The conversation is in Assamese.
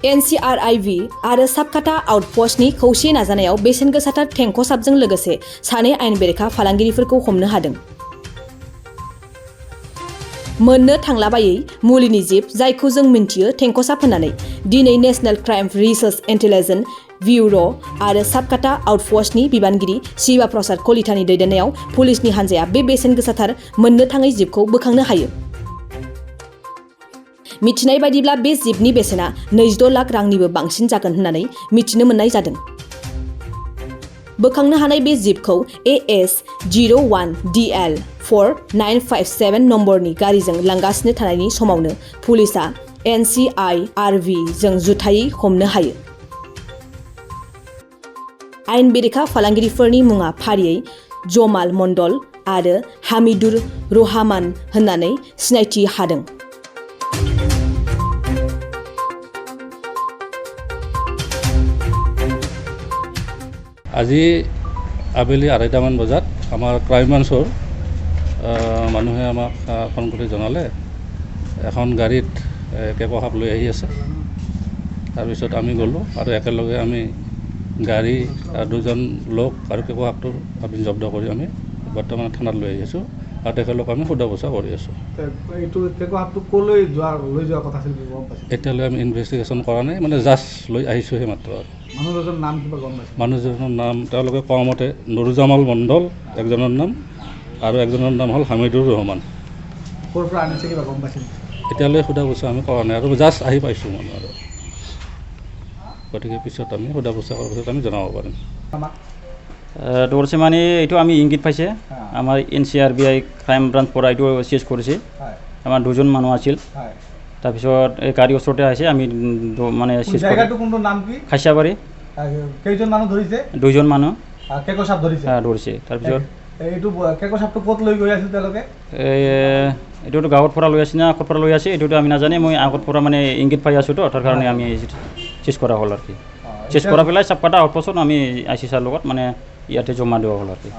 NCRIV आरो साबकाटा आउटपस्टनि खौसे नाजानायाव बेसेन गोसाथार टेंकसाबजों लोगोसे सानै आयेन बेरेखा फालांगिरिफोरखौ हमनो हादों। मोननो थांलाबायै मुलिनि जिब जायखौ जों मिन्थियो टेंकसाब होननानै दिनै नेशनेल क्राइम रिसार्च इन्टेलिजेन्स ब्युर' आरो साबकाटा आउटपस्टनि बिबानगिरि शिवा प्रसाद कलितानि दैदेननायाव पुलिसनि हान्जाया बे बेसेन गोसाथार मोननो थाङै जिबखौ बोखांनो हायो। मिथिनाय बायदिब्ला बे जिबनि बेसेना 26 लाख रांनिबो बांसिन जागोन होननानै मिथिनो मोननाय जादों। बोखांनो हानाय बे जिबखौ AS01DL4957 नम्बरनि गारिजों लांगासिनो थानायनि समावनो पुलिसआ NCIRV जों जुथायै हमनो हायो। आयेन बेरेखा फालांगिरिफोरनि मुङा फारियै जमाल मण्डल आरो हामिदुर रहामान होननानै सिनायथि हादों। আজি আবেলি 2:30মান বজাত আমাৰ ক্ৰাইম ব্ৰাঞ্চৰ মানুহে আমাক ফোন কৰি জনালে এখন গাড়ীত কেঁকো সাপ লৈ আহি আছে। তাৰপিছত আমি গ'লোঁ আৰু একেলগে আমি গাড়ী আৰু দুজন লোক আৰু কেঁকো সাপটো আমি জব্দ কৰি আমি বৰ্তমান থানাত লৈ আহিছোঁ আৰু তেখেতলোক আমি সোধা পোছা কৰি আছোঁ। এতিয়ালৈ আমি ইনভেষ্টিগেশ্যন কৰা নাই, মানে জাষ্ট লৈ আহিছোঁহে মাত্ৰ। মানুহজনৰ নাম কিবা গম পাইছে? মানুহজনৰ নাম তেওঁলোকে কোৱা মতে নুৰুজামাল মণ্ডল একজনৰ নাম আৰু একজনৰ নাম হ'ল হামিদুৰ ৰহমান। ক'ৰ পৰা আনিছে কিবা গম পাইছে? এতিয়ালৈ সোধা পোছা আমি কৰা নাই আৰু জাষ্ট আহি পাইছোঁ মানুহ আৰু গতিকে পিছত আমি সোধা পোছা কৰাৰ পিছত আমি জনাব পাৰিম। ধৰিছে মানে এইটো আমি ইংগিত পাইছে আমাৰ NCRBI ক্ৰাইম ব্ৰাঞ্চ পৰা এইটো চিজ কৰিছে। আমাৰ দুজন মানুহ আছিল। তাৰপিছত এই গাড়ী ওচৰতে আহিছে আমি মানে জায়গাটো কোনটো নাম কি? খাইছাবাৰী। কেইজন মানুহ ধৰিছে? দুজন মানুহ কেঁকো সাপ ধৰিছে? ধৰিছে। তাৰপিছত এইটো কেঁকো সাপটো ক'ত লৈ গৈ আছিল তেওঁলোকে? এইটোতো গাঁৱৰ পৰা লৈ আছে না ক'ৰ পৰা লৈ আছে এইটোতো আমি নাজানে। মই আগৰ পৰা মানে ইংগিত পাই আছোঁ তো তাৰ কাৰণে আমি চিজ কৰা হ'ল আৰু কি চিজ কৰা পেলাই সাবকাটা আউটপোষ্টত আমি IC ছাৰৰ লগত মানে ইয়াতে জমা দিয়া হ'ল আৰু কি।